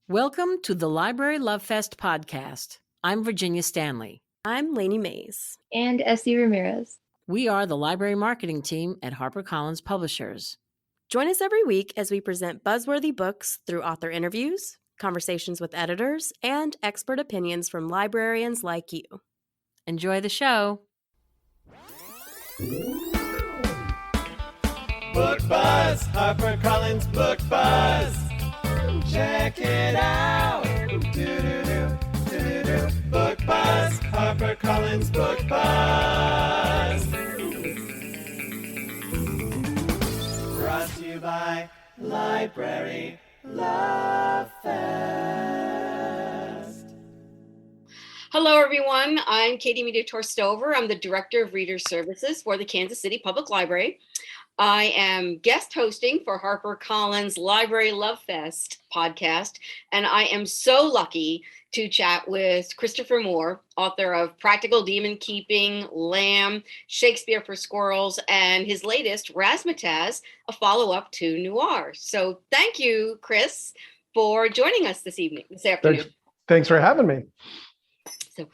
Welcome to the Library Love Fest podcast. I'm Virginia Stanley. I'm Lainey Mays. And Essie Ramirez. We are the library marketing team at HarperCollins Publishers. Join us every week as we present buzzworthy books through author interviews, conversations with editors, and expert opinions from librarians like you. Enjoy the show. Book Buzz, HarperCollins Book Buzz. Check it out. Do-do-do, Book Buzz, HarperCollins Book Buzz. Brought to you by Library Love Fest. Hello, everyone. I'm Kaite Stover. I'm the Director of Reader Services for the Kansas City Public Library. I am guest hosting for HarperCollins Library Love Fest podcast, and I am so lucky to chat with Christopher Moore, author of Practical Demon Keeping, Lamb, Shakespeare for Squirrels, and his latest, RAZZMATAZZ, a follow-up to Noir. So thank you, Chris, for joining us this afternoon. Thanks for having me. So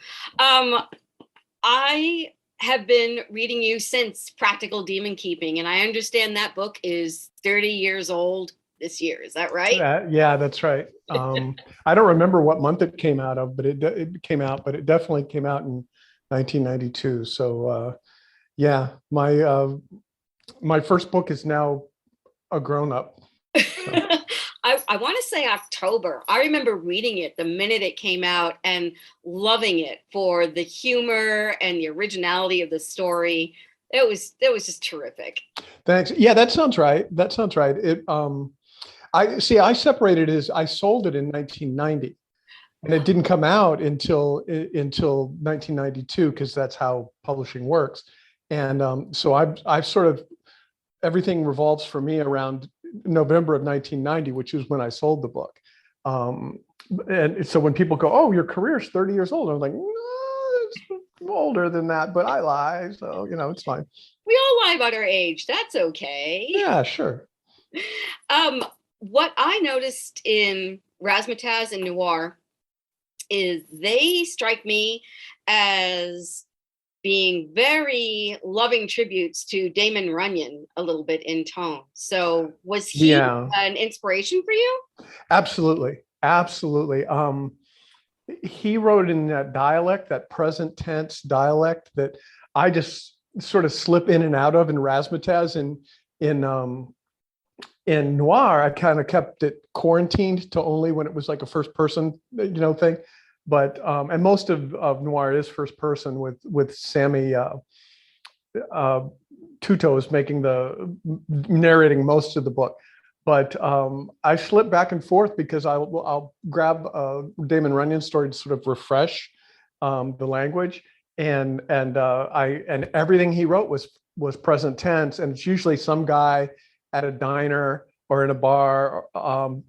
I have been reading you since Practical Demon Keeping, and I understand that book is 30 years old this year. Is that right? Yeah, that's right. I don't remember what month it came out of, but it came out, but it definitely came out in 1992. So yeah, my first book is now a grown-up. So. I want to say October. I remember reading it the minute it came out and loving it for the humor and the originality of the story. It was just terrific. Thanks. Yeah, that sounds right. It I separated it as I sold it in 1990, and it didn't come out until 1992 because that's how publishing works. And so I've sort of, everything revolves for me around November of 1990, which is when I sold the book. And so when people go, "Oh, your career's 30 years old," I'm like, "No, it's older than that," but I lie, so it's fine. We all lie about our age. That's okay. Yeah, sure. What I noticed in RAZZMATAZZ and Noir is they strike me as being very loving tributes to Damon Runyon a little bit in tone. So was he an inspiration for you? Absolutely. He wrote in that dialect, that present tense dialect that I just sort of slip in and out of in RAZZMATAZZ. In Noir, I kind of kept it quarantined to only when it was like a first person, thing. But and most of Noir is first person with Sammy Tuto is narrating most of the book. But I slip back and forth because I'll grab a Damon Runyon story to sort of refresh the language, and everything he wrote was present tense, and it's usually some guy at a diner or in a bar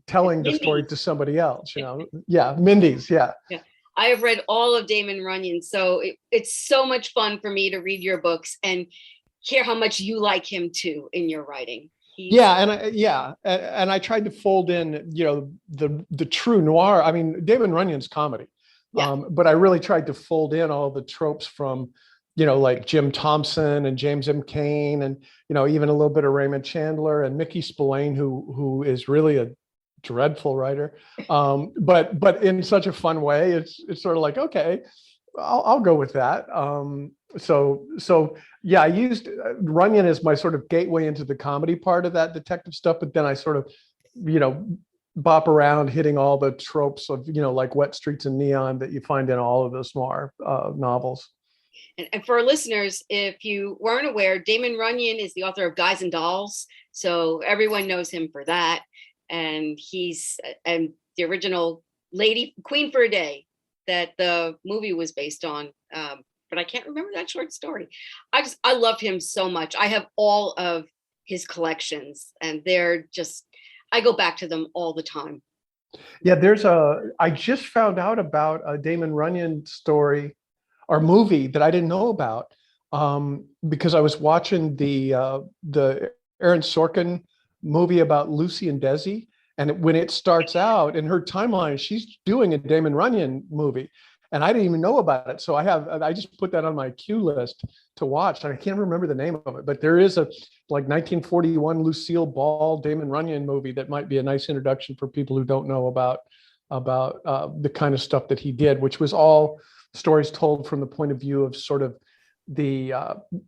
telling the story to somebody else, Yeah, Mindy's, yeah. I have read all of Damon Runyon, so it's so much fun for me to read your books and hear how much you like him too in your writing. And I tried to fold in, the true noir. I mean, Damon Runyon's comedy, but I really tried to fold in all the tropes from, like Jim Thompson and James M. Cain, and even a little bit of Raymond Chandler and Mickey Spillane, who is really a dreadful writer, but in such a fun way. It's sort of like, okay, I'll go with that. So yeah, I used Runyon as my sort of gateway into the comedy part of that detective stuff, but then I sort of bop around hitting all the tropes of like Wet Streets and Neon that you find in all of those noir novels. And for our listeners, if you weren't aware, Damon Runyon is the author of Guys and Dolls, so everyone knows him for that. And he's the original Queen for a Day that the movie was based on. But I can't remember that short story. I love him so much. I have all of his collections, and I go back to them all the time. Yeah, I just found out about a Damon Runyon story or movie that I didn't know about because I was watching the Aaron Sorkin movie about Lucy and Desi, And when it starts out in her timeline, she's doing a Damon Runyon movie. And I didn't even know about it. So I just put that on my queue list to watch. And I can't remember the name of it, but there is a like 1941 Lucille Ball, Damon Runyon movie that might be a nice introduction for people who don't know about the kind of stuff that he did, which was all stories told from the point of view of sort of the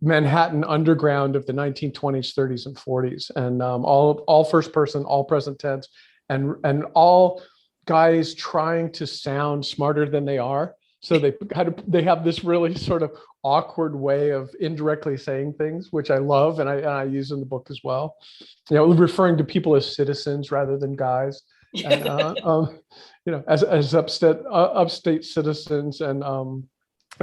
Manhattan underground of the 1920s, 30s, and 40s, and all first person, all present tense, and all guys trying to sound smarter than they are. So they have this really sort of awkward way of indirectly saying things, which I love, and I use in the book as well. You know, referring to people as citizens rather than guys, and you know, as upstate citizens, and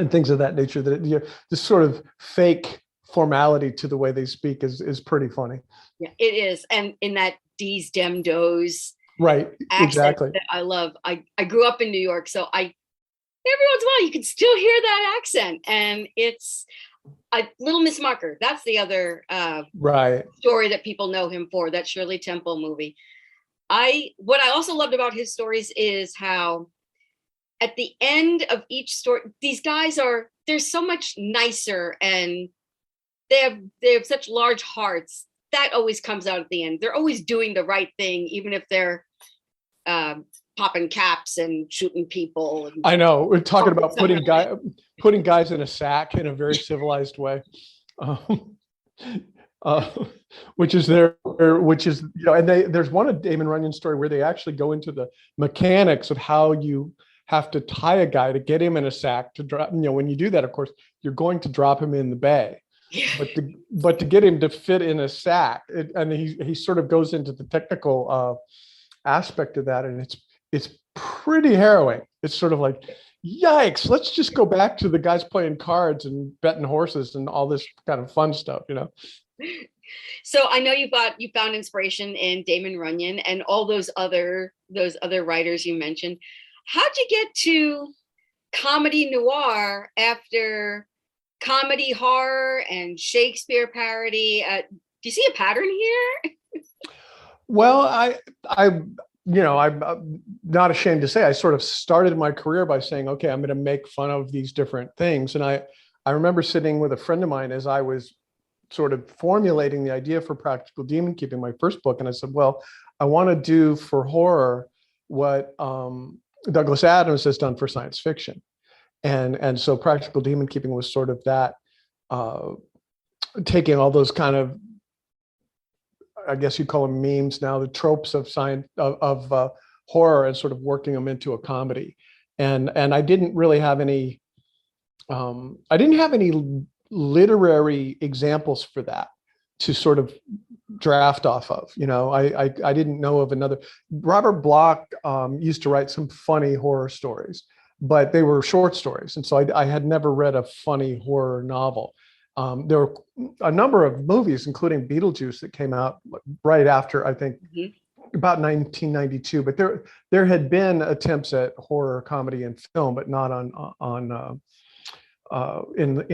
things of that nature. That, you know, this sort of fake formality to the way they speak is pretty funny. Yeah, it is, and in that D's dem does. Right, exactly. That I love. I grew up in New York, so every once in a while you can still hear that accent, and it's Little Miss Mucker. That's the other right story that people know him for. That Shirley Temple movie. What I also loved about his stories is how at the end of each story, these guys they're so much nicer, and they have such large hearts. That always comes out at the end. They're always doing the right thing, even if they're popping caps and shooting people. I know. We're talking about putting guys in a sack in a very civilized way, which is, you know, and there's one Damon Runyon story where they actually go into the mechanics of how you have to tie a guy to get him in a sack to drop. You know, when you do that, of course, you're going to drop him in the bay. But to get him to fit in a sack, and he sort of goes into the technical aspect of that, and it's pretty harrowing. It's sort of like, yikes! Let's just go back to the guys playing cards and betting horses and all this kind of fun stuff, you know. So I know you found inspiration in Damon Runyon and all those other writers you mentioned. How'd you get to comedy noir after comedy horror and Shakespeare parody? Do you see a pattern here? Well, I'm not ashamed to say I sort of started my career by saying, okay, I'm going to make fun of these different things. And I remember sitting with a friend of mine as I was sort of formulating the idea for Practical Demon Keeping, my first book. And I said, well, I want to do for horror what Douglas Adams has done for science fiction. And so Practical Demon Keeping was sort of that, taking all those kind of, I guess you call them memes now, the tropes of science of horror, and sort of working them into a comedy. And I didn't really have any, literary examples for that to sort of draft off of. You know, I didn't know of another. Robert Bloch used to write some funny horror stories, but they were short stories. And so I had never read a funny horror novel. There were a number of movies, including Beetlejuice, that came out right after, I think, about 1992. But there had been attempts at horror comedy in film, but not in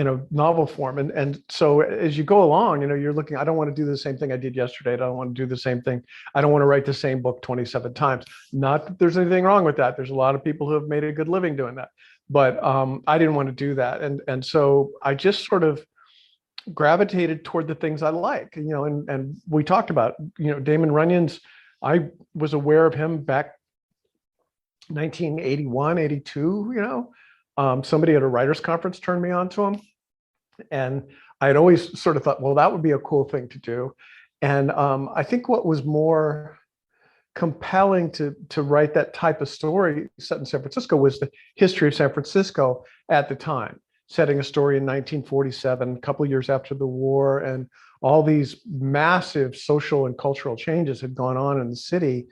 a novel form. And so as you go along, you know, you're looking, I don't want to do the same thing I did yesterday. I don't want to do the same thing. I don't want to write the same book 27 times. Not that there's anything wrong with that. There's a lot of people who have made a good living doing that. But I didn't want to do that. And so I just sort of gravitated toward the things I like, you know, and we talked about, you know, Damon Runyon's, I was aware of him back 1981, 82, you know. Somebody at a writers conference turned me on to him. And I had always sort of thought, well, that would be a cool thing to do. And I think what was more compelling to write that type of story set in San Francisco was the history of San Francisco at the time, setting a story in 1947, a couple of years after the war, and all these massive social and cultural changes had gone on in the city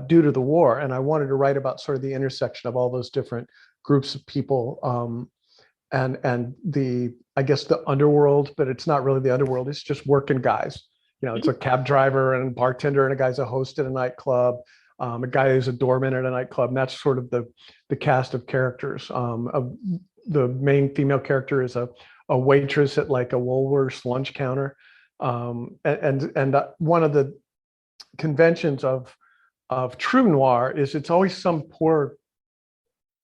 due to the war. And I wanted to write about sort of the intersection of all those different groups of people, and the, I guess, the underworld, but it's not really the underworld. It's just working guys. You know, it's a cab driver and bartender, and a guy's a host at a nightclub, a guy who's a doorman at a nightclub. And that's sort of the cast of characters. The main female character is a waitress at like a Woolworths lunch counter. And one of the conventions of of true noir is it's always some poor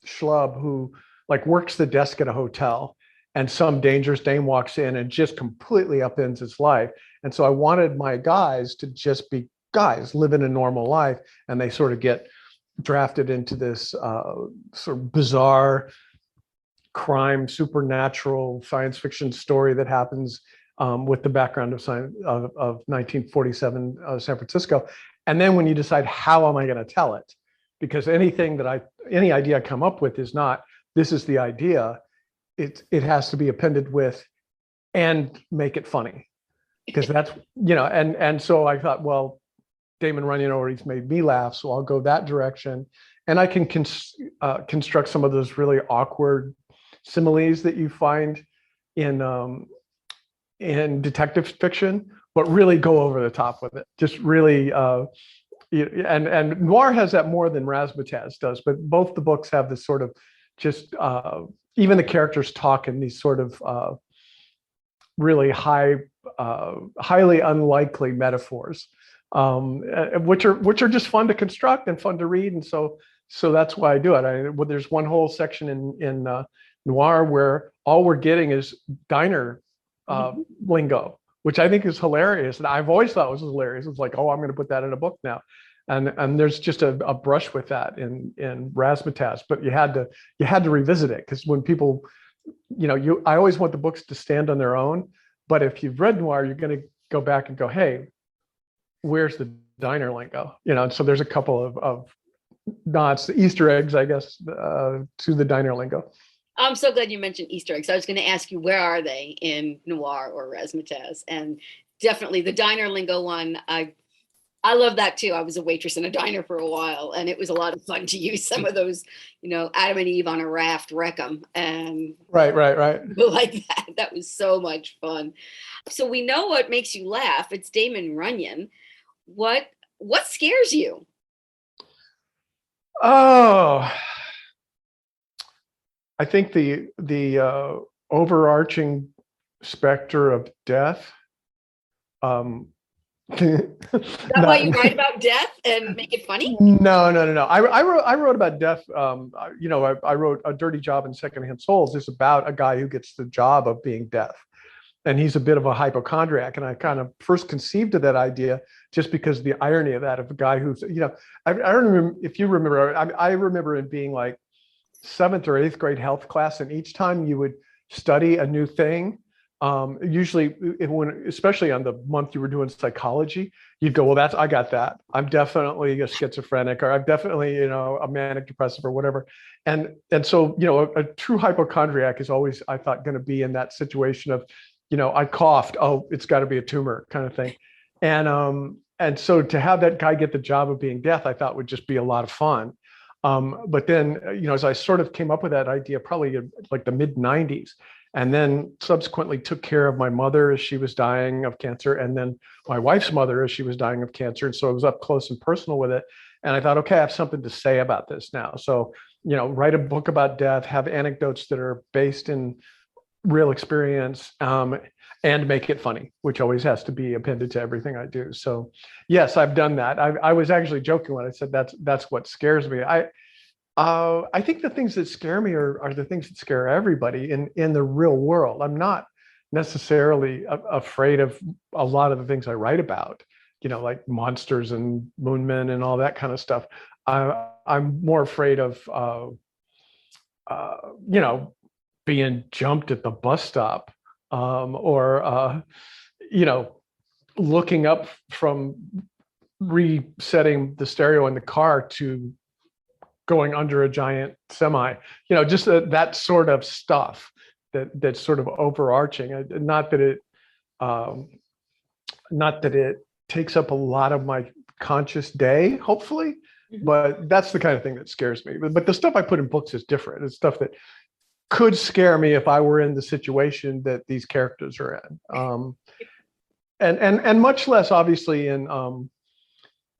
schlub who like works the desk at a hotel, and some dangerous dame walks in and just completely upends his life. And so I wanted my guys to just be guys living a normal life, and they sort of get drafted into this sort of bizarre crime, supernatural science fiction story that happens with the background of 1947 San Francisco. And then when you decide, how am I going to tell it? Because any idea I come up with is not, this is the idea. It has to be appended with, and make it funny. Because that's, and so I thought, well, Damon Runyon already made me laugh, so I'll go that direction. And I can construct some of those really awkward similes that you find in detective fiction, but really go over the top with it. Just really, and noir has that more than RAZZMATAZZ does, but both the books have this sort of just, even the characters talk in these sort of really highly unlikely metaphors, which are just fun to construct and fun to read. And so that's why I do it. There's one whole section in noir where all we're getting is diner lingo, which I think is hilarious. And I've always thought was hilarious. It's like, oh, I'm going to put that in a book now. And there's just a brush with that in RAZZMATAZZ, but you had to revisit it, because when people, I always want the books to stand on their own. But if you've read noir, you're going to go back and go, hey, where's the diner lingo? And so there's a couple of nods, Easter eggs, I guess, to the diner lingo. I'm so glad you mentioned Easter eggs. I was going to ask you, where are they in noir or RAZZMATAZZ? And definitely the diner lingo one, I love that too. I was a waitress in a diner for a while, and it was a lot of fun to use some of those, Adam and Eve on a raft, wreck 'em, and right. Like that. That was so much fun. So we know what makes you laugh. It's Damon Runyon. What scares you? Oh, I think the overarching specter of death. Is that why you write about death and make it funny? No. I wrote about death. I wrote A Dirty Job in Secondhand Souls. It's about a guy who gets the job of being death, and he's a bit of a hypochondriac. And I kind of first conceived of that idea just because of the irony of that, of a guy who's, I don't remember if you remember. I remember it being like 7th or 8th grade health class, and each time you would study a new thing. Usually, especially on the month you were doing psychology, you'd go, well, I got that. I'm definitely a schizophrenic, or I'm definitely, a manic depressive or whatever. And so, a true hypochondriac is always, I thought, going to be in that situation of, I coughed, oh, it's got to be a tumor kind of thing. And so to have that guy get the job of being death, I thought would just be a lot of fun. But then, as I sort of came up with that idea, probably like the mid 90s, and then subsequently took care of my mother as she was dying of cancer, and then my wife's mother as she was dying of cancer. And so I was up close and personal with it. And I thought, okay, I have something to say about this now. So, write a book about death, have anecdotes that are based in real experience, and make it funny, which always has to be appended to everything I do. So yes, I've done that. I was actually joking when I said that's what scares me. I think the things that scare me are the things that scare everybody in the real world. I'm not necessarily afraid of a lot of the things I write about, like monsters and moonmen and all that kind of stuff. I'm more afraid of, being jumped at the bus stop, or looking up from resetting the stereo in the car to going under a giant semi, just that sort of stuff that's sort of overarching. Not that it takes up a lot of my conscious day, hopefully, but that's the kind of thing that scares me. But the stuff I put in books is different. It's stuff that could scare me if I were in the situation that these characters are in, and much less obviously in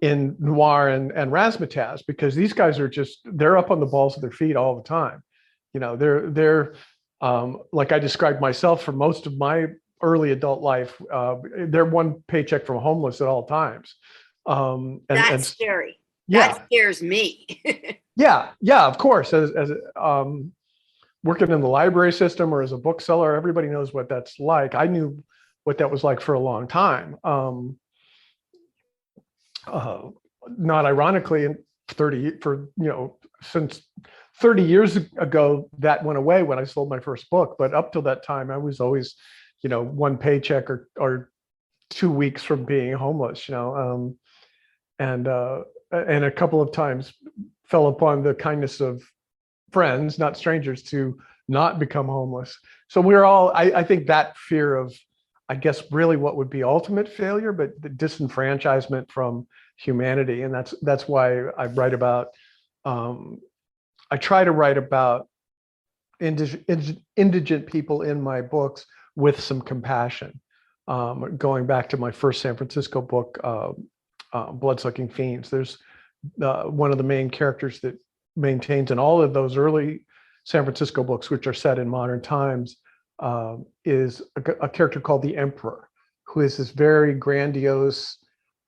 noir and RAZZMATAZZ, because these guys they're up on the balls of their feet all the time. They're like I described myself for most of my early adult life. They're one paycheck from homeless at all times. That's scary. Yeah. That scares me. Yeah. Yeah. Of course. As working in the library system or as a bookseller, everybody knows what that's like. I knew what that was like for a long time. Uh, Not ironically, in 30 for since 30 years ago, that went away when I sold my first book. But up till that time, I was always, one paycheck or 2 weeks from being homeless. And a couple of times fell upon the kindness of friends, not strangers, to not become homeless. So we're all, I think that fear of, I guess, really what would be ultimate failure, but the disenfranchisement from humanity. And that's why I write about, I try to write about indigent people in my books with some compassion. Going back to my first San Francisco book, Bloodsucking Fiends, there's one of the main characters that maintains in all of those early San Francisco books, which are set in modern times, is a character called the Emperor, who is this very grandiose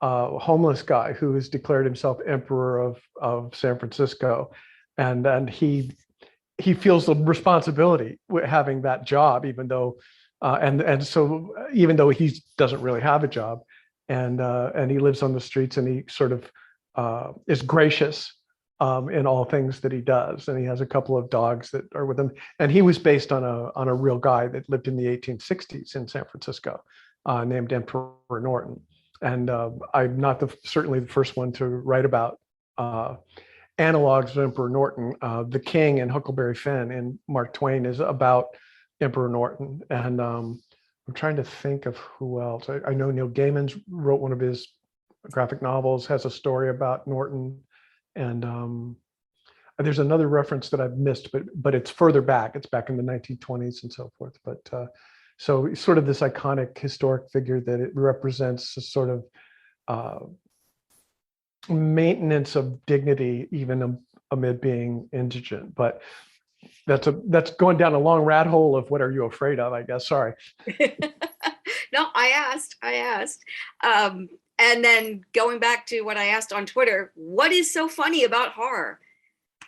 homeless guy who has declared himself Emperor of San Francisco, and he feels the responsibility with having that job, even though so even though he doesn't really have a job, and he lives on the streets, and he sort of is gracious in all things that he does, and he has a couple of dogs that are with him. And he was based on a real guy that lived in the 1860s in San Francisco, named Emperor Norton. And I'm not certainly the first one to write about analogs of Emperor Norton. The King and Huckleberry Finn in Mark Twain is about Emperor Norton. And I'm trying to think of who else. I know Neil Gaiman wrote one of his graphic novels, has a story about Norton. And there's another reference that I've missed, but it's further back. It's back in the 1920s and so forth. But so sort of this iconic historic figure that it represents a sort of maintenance of dignity, even amid being indigent. But that's going down a long rat hole of what are you afraid of, I guess. Sorry. No, I asked. And then going back to what I asked on Twitter, what is so funny about horror?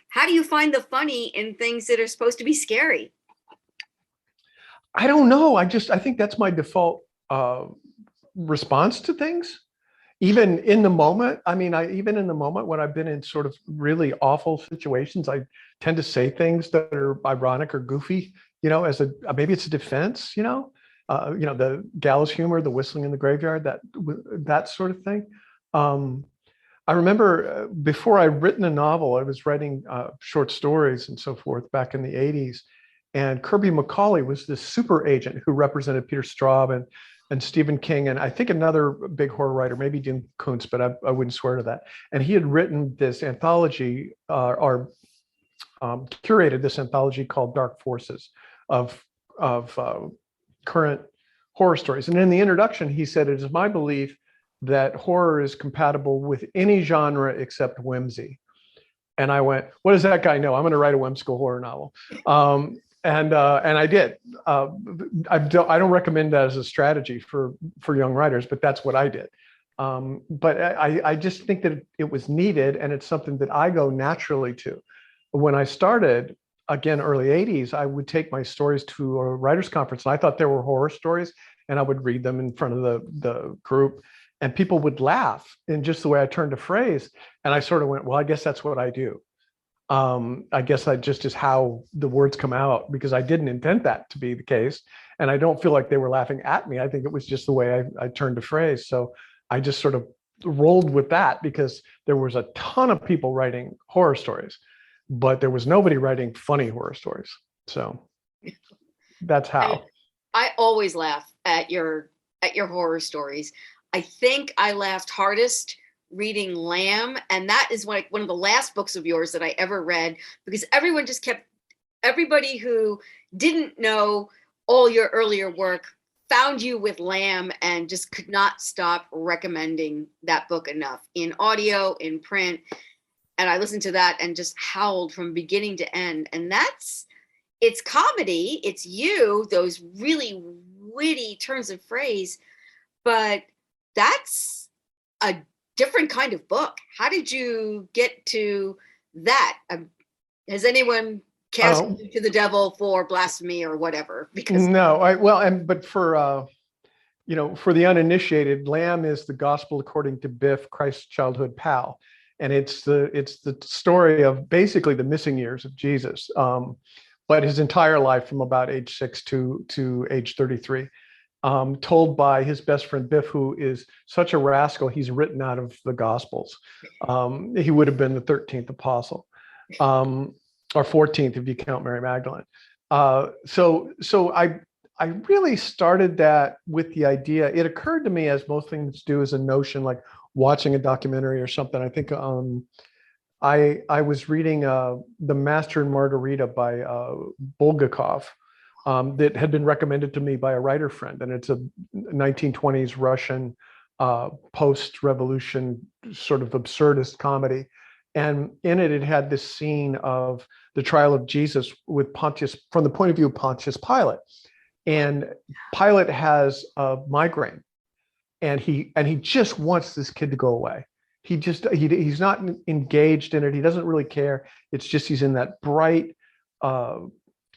How do you find the funny in things that are supposed to be scary? I don't know. I think that's my default response to things. Even in the moment, even in the moment when I've been in sort of really awful situations, I tend to say things that are ironic or goofy, as maybe it's a defense, the gallows humor, the whistling in the graveyard, that sort of thing. I remember before I'd written a novel, I was writing short stories and so forth back in the 80s. And Kirby McCauley was this super agent who represented Peter Straub and Stephen King, and I think another big horror writer, maybe Dean Koontz, but I wouldn't swear to that. And he had written this anthology or curated this anthology called Dark Forces of current horror stories. And in the introduction, he said, "It is my belief that horror is compatible with any genre except whimsy." And I went, what does that guy know? I'm going to write a whimsical horror novel. And I did. I don't recommend that as a strategy for young writers, but that's what I did. But I just think that it was needed, and it's something that I go naturally to. When I started, again, early 80s, I would take my stories to a writer's conference, and I thought there were horror stories, and I would read them in front of the group, and people would laugh in just the way I turned a phrase. And I sort of went, well, I guess that's what I do. I guess that just is how the words come out, because I didn't intend that to be the case. And I don't feel like they were laughing at me. I think it was just the way I turned a phrase. So I just sort of rolled with that, because there was a ton of people writing horror stories, but there was nobody writing funny horror stories. So that's how. I always laugh at your horror stories. I think I laughed hardest reading Lamb, and that is one of the last books of yours that I ever read, because everybody who didn't know all your earlier work found you with Lamb and just could not stop recommending that book enough, in audio, in print. And I listened to that and just howled from beginning to end. And it's comedy, it's you, those really witty turns of phrase, but that's a different kind of book. How did you get to that? Has anyone cast you to the devil for blasphemy or whatever? Because but for for the uninitiated, Lamb is the gospel according to Biff, Christ's childhood pal, and it's the story of basically the missing years of Jesus, but his entire life from about age 6 to age 33. Told by his best friend Biff, who is such a rascal, he's written out of the Gospels. He would have been the 13th apostle, or 14th if you count Mary Magdalene. So I really started that with the idea. It occurred to me, as most things do, as a notion, like watching a documentary or something. I think I was reading The Master and Margarita by Bulgakov. That had been recommended to me by a writer friend, and it's a 1920s Russian post-revolution sort of absurdist comedy. And in it, it had this scene of the trial of Jesus with Pontius, from the point of view of Pontius Pilate. And Pilate has a migraine, and he just wants this kid to go away. He's not engaged in it. He doesn't really care. It's just he's in that bright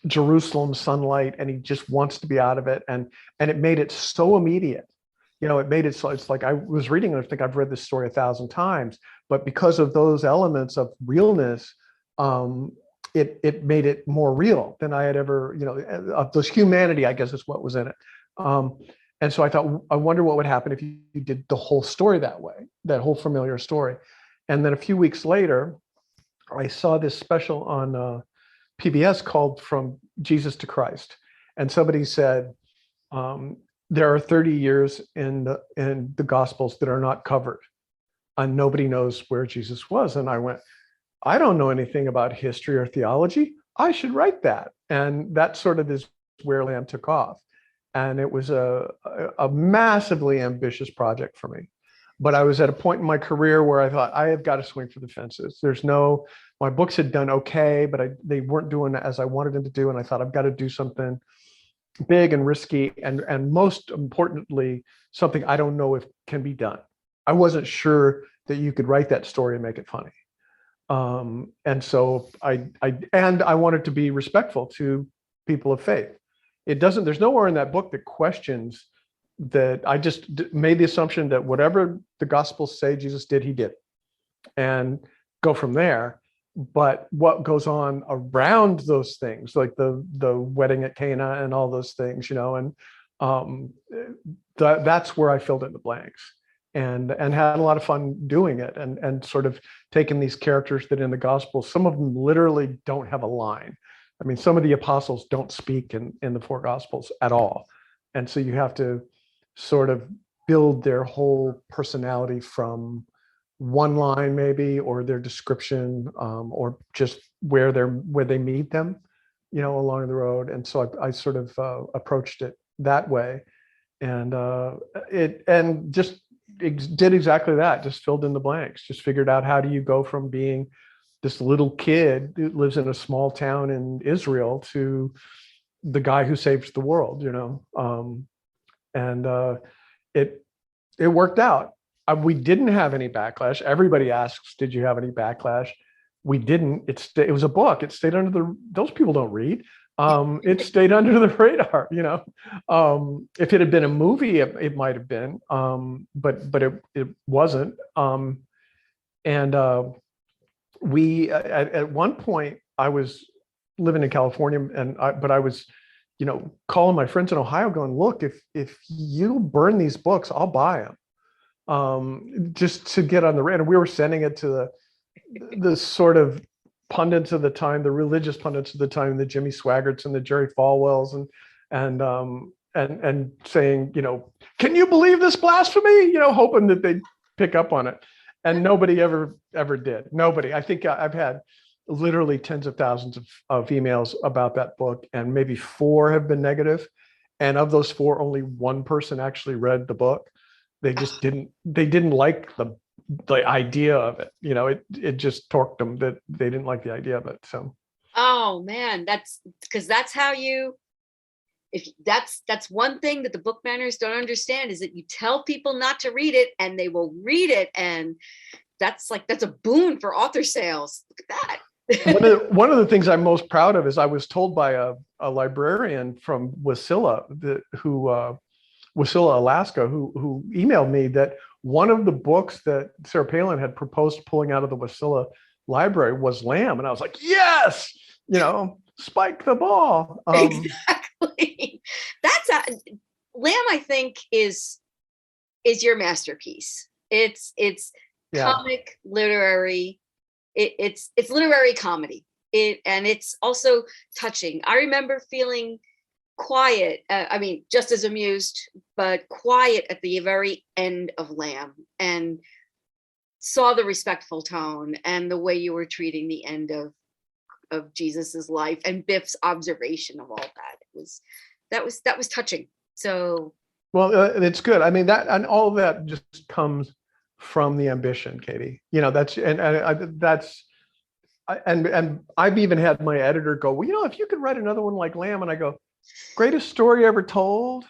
Jerusalem sunlight, and he just wants to be out of it. And it made it so immediate. It made it so, it's like I was reading, and I think I've read this story 1,000 times, but because of those elements of realness, it made it more real than I had ever, of this humanity, I guess is what was in it. And so I thought, I wonder what would happen if you did the whole story that way, that whole familiar story. And then a few weeks later, I saw this special on PBS called From Jesus to Christ. And somebody said, there are 30 years in the Gospels that are not covered, and nobody knows where Jesus was. And I went, I don't know anything about history or theology. I should write that. And that sort of is where Lamb took off. And it was a massively ambitious project for me. But I was at a point in my career where I thought, I have got to swing for the fences. My books had done okay, but they weren't doing as I wanted them to do. And I thought, I've got to do something big and risky. And most importantly, something I don't know if can be done. I wasn't sure that you could write that story and make it funny. And so I wanted to be respectful to people of faith. There's nowhere in that book that questions that. I just made the assumption that whatever the Gospels say Jesus did, he did, and go from there. But what goes on around those things, like the wedding at Cana and all those things, and that's where I filled in the blanks, and had a lot of fun doing it, and sort of taking these characters that in the Gospels, some of them literally don't have a line. I mean, some of the apostles don't speak in the 4 Gospels at all. And so you have to sort of build their whole personality from one line maybe, or their description, or just where they meet them, along the road. And so I sort of approached it that way. And it did exactly that, just filled in the blanks, just figured out how do you go from being this little kid who lives in a small town in Israel to the guy who saves the world, it worked out. We didn't have any backlash. Everybody asks, did you have any backlash? We didn't. It was a book. It stayed under those people don't read. It stayed under the radar, if it had been a movie, it might've been, but it wasn't. We at one point I was living in California, but I was, calling my friends in Ohio, going, look, if you burn these books, I'll buy them, just to get on the radar. We were sending it to the sort of pundits of the time, the religious pundits of the time, the Jimmy Swaggarts and the Jerry Falwells, and saying, can you believe this blasphemy? Hoping that they'd pick up on it. And nobody ever did. Nobody. I think I've had literally tens of thousands of emails about that book, and maybe 4 have been negative. And of those 4, only one person actually read the book. They just didn't like the idea of it. It just torqued them that they didn't like the idea of it. So. Oh man, that's because that's how if that's one thing that the book banners don't understand, is that you tell people not to read it and they will read it, and that's a boon for author sales. Look at that. One of the things I'm most proud of is I was told by a librarian from Wasilla, Wasilla, Alaska, who emailed me that one of the books that Sarah Palin had proposed pulling out of the Wasilla library was Lamb, and I was like, yes, spike the ball. Exactly. That's Lamb, I think, is your masterpiece. It's comic literary. It's literary comedy. And it's also touching. I remember feeling quiet. Just as amused, but quiet at the very end of Lamb, and saw the respectful tone and the way you were treating the end of Jesus's life and Biff's observation of all that. That was touching. So, well, it's good. I mean, that and all of that just comes from the ambition, Katie. That's and I've even had my editor go, well, if you could write another one like Lamb, and I go, greatest story ever told.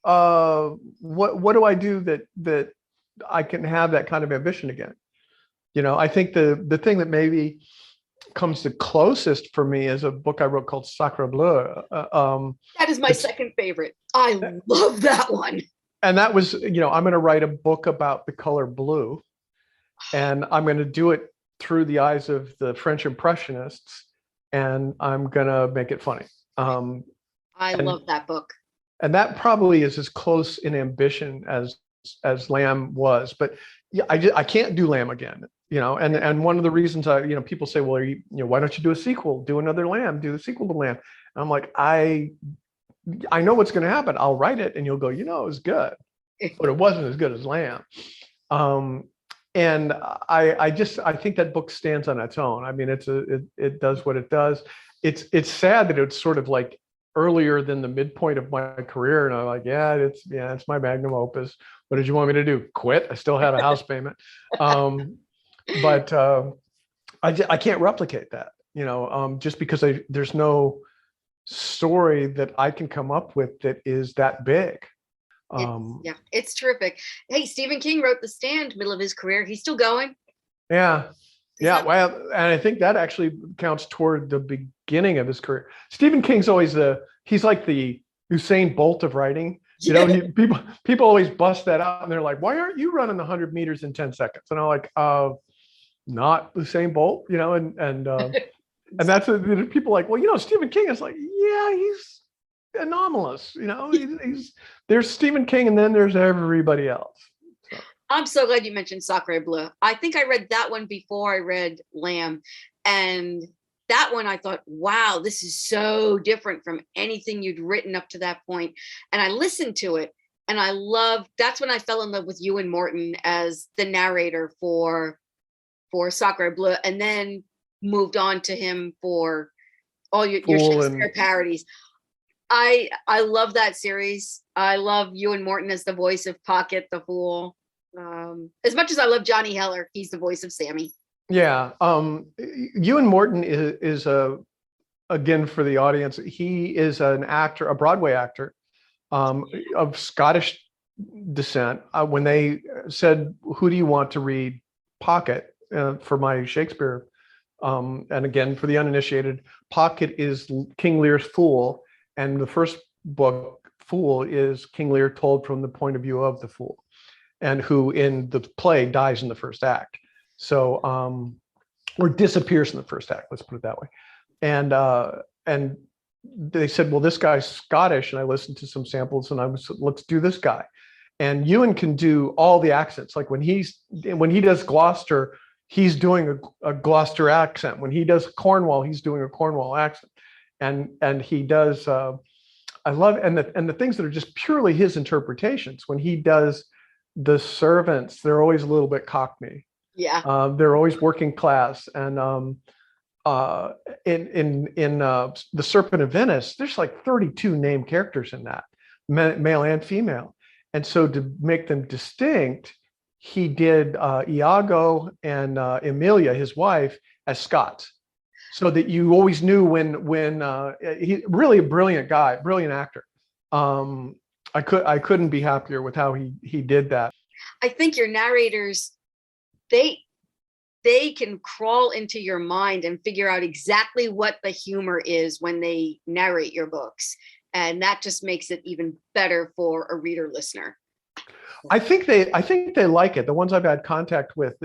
What do I do that I can have that kind of ambition again? I think the thing that maybe comes the closest for me is a book I wrote called Sacre Bleu. That is my second favorite. I love that one. And that was, I'm going to write a book about the color blue, and I'm going to do it through the eyes of the French Impressionists, and I'm going to make it funny. I love that book. And that probably is as close in ambition as Lamb was, but I can't do Lamb again, and one of the reasons people say, well, why don't you do a sequel, do another Lamb, do the sequel to Lamb? And I'm like, I know what's going to happen. I'll write it and you'll go, it was good, but it wasn't as good as Lamb. And I think that book stands on its own. I mean, it does what it does. It's sad that it's sort of like earlier than the midpoint of my career. And I'm like, it's my magnum opus. What did you want me to do? Quit? I still had a house payment. But I can't replicate that, just because there's no story that I can come up with that is that big. It's terrific. Hey, Stephen King wrote The Stand, middle of his career. He's still going. Yeah. Well, and I think that actually counts toward the beginning of his career. Stephen King's always he's like the Usain Bolt of writing. People always bust that out, and they're like, why aren't you running 100 meters in 10 seconds? And I'm like, not Usain Bolt, and that's people like, well, Stephen King is like, he's anomalous, there's Stephen King and then there's everybody else. So. I'm so glad you mentioned Sacre Bleu. I think I read that one before I read Lamb, and that one I thought, wow, this is so different from anything you'd written up to that point. And I listened to it, and that's when I fell in love with Ewan Morton as the narrator for Sacre Bleu, and then moved on to him for all your Shakespeare parodies. I love that series. I love Ewan Morton as the voice of Pocket the Fool. As much as I love Johnny Heller, he's the voice of Sammy. Yeah. Ewan Morton is again, for the audience, he is an actor, a Broadway actor, of Scottish descent. When they said, who do you want to read Pocket for my Shakespeare? And again, for the uninitiated, Pocket is King Lear's Fool. And the first book, Fool, is King Lear told from the point of view of the fool, and who in the play dies in the first act. So, or disappears in the first act, let's put it that way. And they said, well, this guy's Scottish. And I listened to some samples, and let's do this guy. And Ewan can do all the accents. Like when he does Gloucester, he's doing a Gloucester accent. When he does Cornwall, he's doing a Cornwall accent. And he does, I love, and the things that are just purely his interpretations. When he does the servants, they're always a little bit Cockney. Yeah. They're always working class. And in The Serpent of Venice, there's like 32 named characters in that, male and female. And so to make them distinct, he did Iago and Emilia, his wife, as Scots. so that you always knew when he really a brilliant guy, brilliant actor. I couldn't be happier with how he did that. I think your narrators, they can crawl into your mind and figure out exactly what the humor is when they narrate your books. And that just makes it even better for a reader listener. I think they like it. The ones I've had contact with,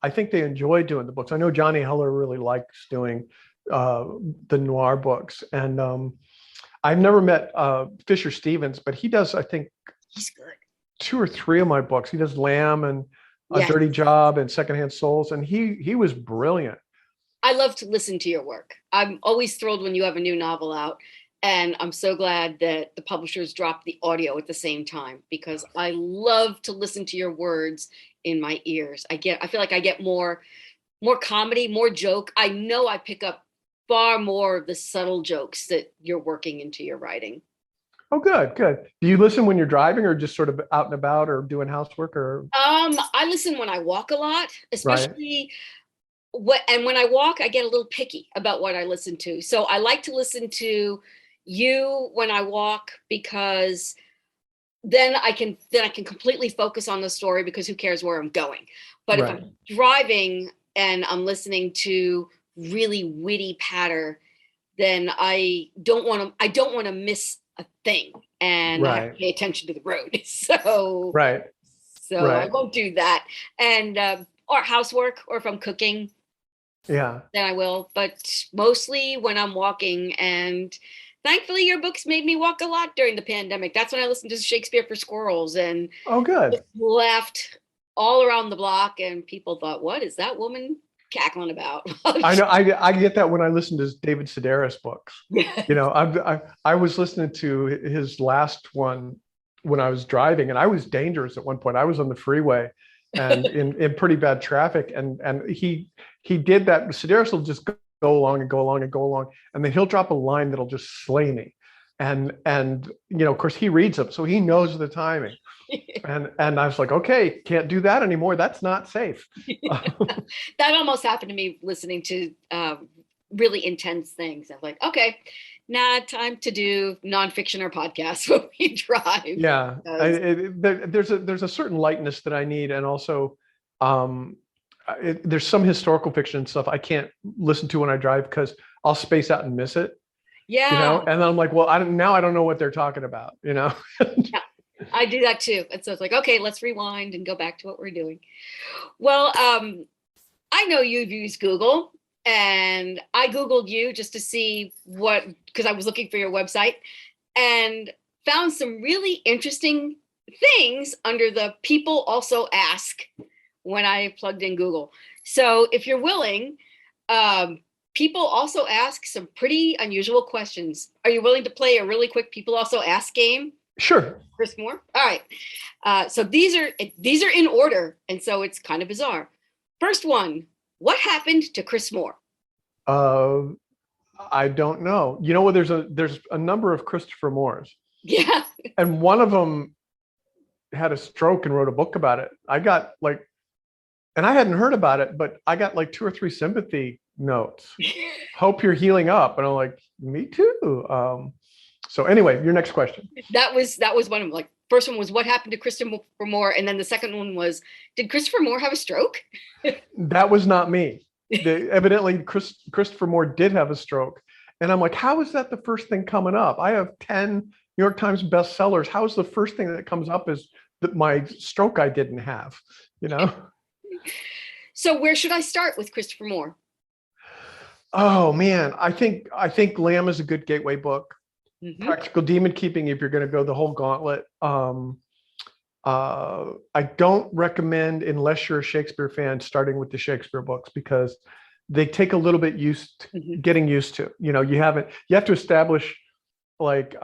I think they enjoy doing the books. I know Johnny Heller really likes doing the noir books, and I've never met Fisher Stevens, but he does, I think, he's good. 2 or 3 of my books. He does Lamb and A Yes. Dirty Job and Secondhand Souls, and he was brilliant. I love to listen to your work. I'm always thrilled when you have a new novel out. And I'm so glad that the publishers dropped the audio at the same time, because I love to listen to your words in my ears. I feel like I get more comedy, more joke. I know I pick up far more of the subtle jokes that you're working into your writing. Oh, good. Do you listen when you're driving, or just sort of out and about, or doing housework, or? I listen when I walk a lot, especially when I walk, I get a little picky about what I listen to. So I like to listen to you when I walk, because then I can completely focus on the story, because who cares where I'm going. But if I'm driving and I'm listening to really witty patter, then I don't want to miss a thing, and I have to pay attention to the road. So I won't do that. And or housework, or if I'm cooking, then I will. But mostly when I'm walking. And thankfully, your books made me walk a lot during the pandemic. That's when I listened to Shakespeare for Squirrels, and laughed all around the block. And people thought, "What is that woman cackling about?" I know. I get that when I listen to David Sedaris books. You know, I was listening to his last one when I was driving, and I was dangerous at one point. I was on the freeway and in pretty bad traffic, and he did that. Sedaris will just go along, and then he'll drop a line that'll just slay me. And you know, of course, he reads them, so he knows the timing. And I was like, okay, can't do that anymore. That's not safe. That almost happened to me listening to really intense things. I'm like, okay, now time to do nonfiction or podcasts when we drive. Yeah, there's a certain lightness that I need, and also there's some historical fiction stuff I can't listen to when I drive, because I'll space out and miss it. Yeah. You know, and then I'm like, well, I don't know what they're talking about, you know. Yeah, I do that too. And so it's like, okay, let's rewind and go back to what we're doing. Well, I know you've used Google, and I Googled you just to see because I was looking for your website, and found some really interesting things under the people also ask when I plugged in Google. So if you're willing, people also ask some pretty unusual questions. Are you willing to play a really quick people also ask game? Sure. Chris Moore. All right. So these are in order, and so it's kind of bizarre. First one: what happened to Chris Moore? I don't know. You know what? There's a number of Christopher Moores. Yeah. And one of them had a stroke and wrote a book about it. I got like, and I hadn't heard about it, but I got like 2 or 3 sympathy notes. Hope you're healing up. And I'm like, me too. So anyway, your next question. That was one of them. Like, first one was what happened to Christopher Moore, and then the second one was, did Christopher Moore have a stroke? That was not me. Evidently, Christopher Moore did have a stroke, and I'm like, how is that the first thing coming up? I have 10 New York Times bestsellers. How is the first thing that comes up is that my stroke I didn't have? You know. So where should I start with Christopher Moore? Oh man, I think Lamb is a good gateway book. Mm-hmm. Practical Demon Keeping, if you're going to go the whole gauntlet. I don't recommend, unless you're a Shakespeare fan, starting with the Shakespeare books, because they take a little bit getting used to. You know, you have to establish like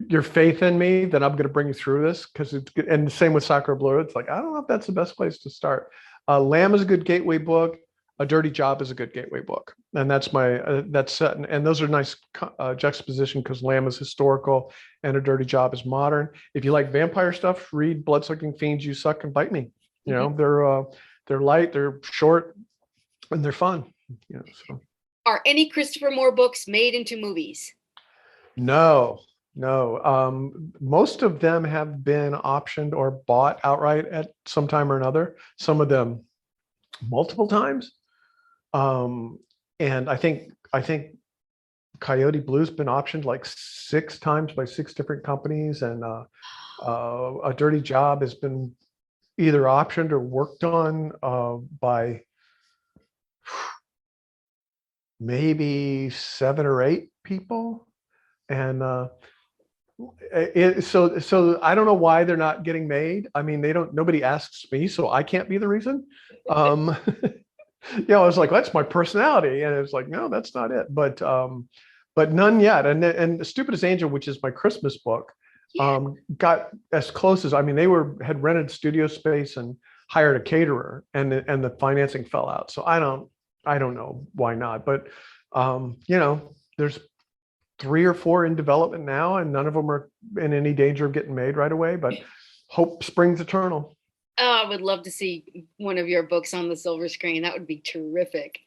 your faith in me that I'm going to bring you through this, because it's good. And the same with Sacre Bleu. It's like, I don't know if that's the best place to start. Lamb is a good gateway book. A Dirty Job is a good gateway book, and that's set. And those are nice juxtaposition, because Lamb is historical and A Dirty Job is modern. If you like vampire stuff, read Bloodsucking Fiends, You Suck and Bite Me. You know, they're light, they're short, and they're fun. You know, so. Are any Christopher Moore books made into movies? No, no. Most of them have been optioned or bought outright at some time or another. Some of them multiple times. And I think Coyote Blue's been optioned like 6 times by 6 different companies, and A Dirty Job has been either optioned or worked on by maybe 7 or 8 people. And so I don't know why they're not getting made. I mean, nobody asks me, so I can't be the reason. I was like, that's my personality. And it's like, no, that's not it. But none yet. And The Stupidest Angel, which is my Christmas book, got as close as, I mean, had rented studio space and hired a caterer, and the financing fell out. So I don't know why not, but there's 3 or 4 in development now, and none of them are in any danger of getting made right away, but hope springs eternal. Oh, I would love to see one of your books on the silver screen. That would be terrific.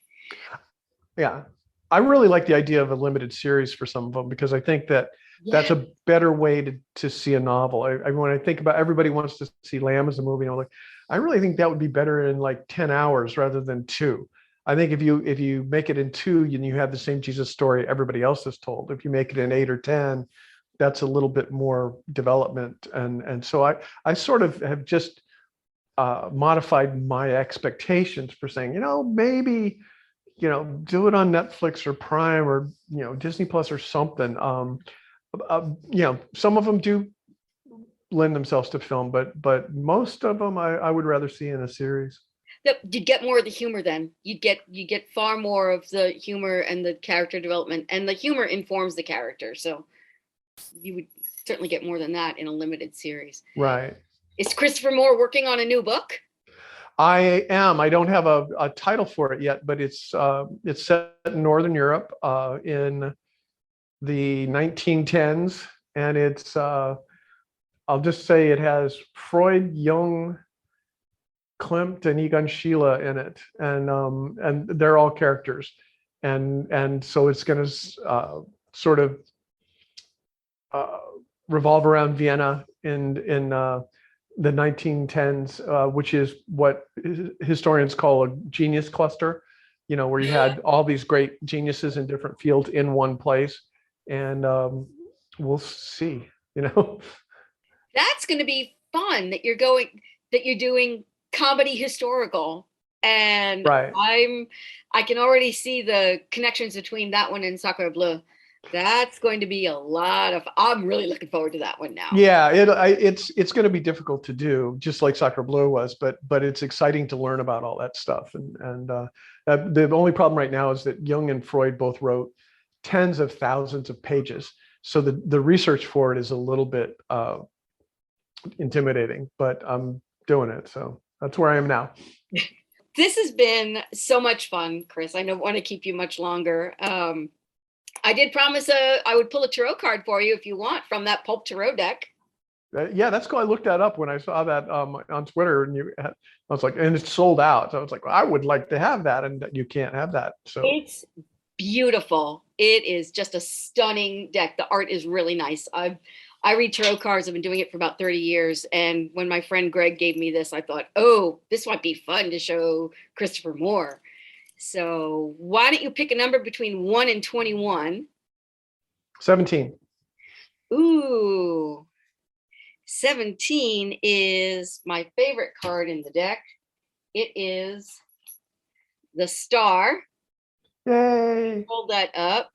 Yeah. I really like the idea of a limited series for some of them, because I think that that's a better way to see a novel. When I think about, everybody wants to see Lamb as a movie, and I'm like, I really think that would be better in like 10 hours rather than 2. I think if you make it in 2, and you have the same Jesus story everybody else has told. If you make it in 8 or 10, that's a little bit more development. And so I sort of have just modified my expectations for saying, maybe, do it on Netflix or Prime or, Disney Plus or something. Some of them do lend themselves to film, but most of them I would rather see in a series. You'd get more of the humor then. You get far more of the humor and the character development, and the humor informs the character. So you would certainly get more than that in a limited series. Right. Is Christopher Moore working on a new book? I am. I don't have a title for it yet, but it's set in Northern Europe in the 1910s, and it's I'll just say it has Freud, Jung, Klimt, and Egon Schiele in it, and they're all characters, and so it's going to sort of revolve around Vienna in the 1910s, which is what historians call a genius cluster, where you had all these great geniuses in different fields in one place, and we'll see. That's going to be fun. That you're doing comedy historical, and right. I can already see the connections between that one and Sacre Bleu. That's going to be a lot of. I'm really looking forward to that one now. Yeah, it's going to be difficult to do, just like Sacre Bleu was, but it's exciting to learn about all that stuff. And the only problem right now is that Jung and Freud both wrote tens of thousands of pages, so the research for it is a little bit intimidating. But I'm doing it, so that's where I am now. This has been so much fun, Chris. I don't want to keep you much longer. I did promise I would pull a tarot card for you if you want from that Pulp Tarot deck. Yeah, that's cool. I looked that up when I saw that on Twitter, and I was like, and it's sold out. So I was like, well, I would like to have that, and you can't have that. So it's beautiful. It is just a stunning deck. The art is really nice. I read tarot cards. I've been doing it for about 30 years. And when my friend Greg gave me this, I thought, oh, this might be fun to show Christopher Moore. So why don't you pick a number between 1 and 21? 17. Ooh, 17 is my favorite card in the deck. It is the Star. Yay. Hold that up.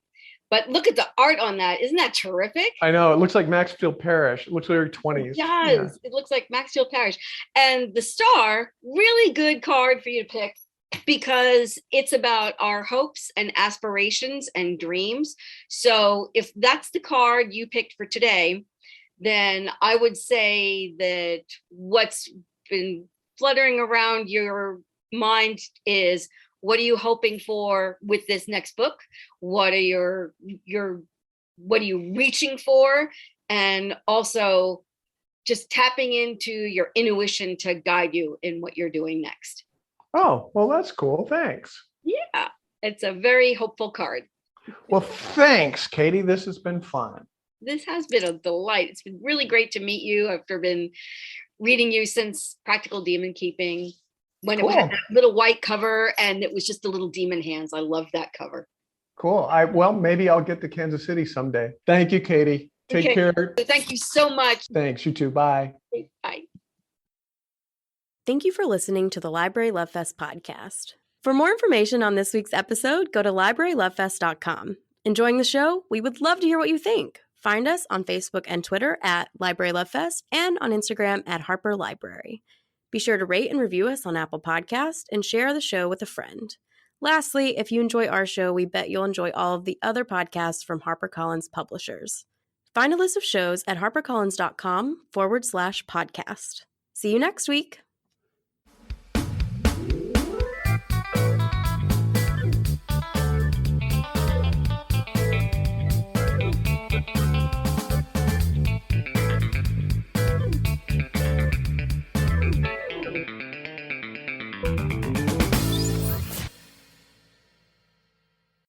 But look at the art on that. Isn't that terrific? I know. It looks like Maxfield Parrish. It looks like 20s. It does. Yeah. It looks like Maxfield Parrish. And the Star, really good card for you to pick, because it's about our hopes and aspirations and dreams. So if that's the card you picked for today, then I would say that what's been fluttering around your mind is, what are you hoping for with this next book? What are what are you reaching for? And also just tapping into your intuition to guide you in what you're doing next. Oh, well, that's cool. Thanks. Yeah. It's a very hopeful card. Well, thanks, Katie. This has been fun. This has been a delight. It's been really great to meet you after been reading you since Practical Demon Keeping, when it had that little white cover and it was just the little demon hands. I love that cover. Cool. Well, maybe I'll get to Kansas City someday. Thank you, Katie. Take care. Thank you so much. Thanks. You too. Bye. Bye. Thank you for listening to the Library Love Fest podcast. For more information on this week's episode, go to librarylovefest.com. Enjoying the show? We would love to hear what you think. Find us on Facebook and Twitter at Library Love Fest and on Instagram at Harper Library. Be sure to rate and review us on Apple Podcasts and share the show with a friend. Lastly, if you enjoy our show, we bet you'll enjoy all of the other podcasts from HarperCollins publishers. Find a list of shows at harpercollins.com/podcast. See you next week.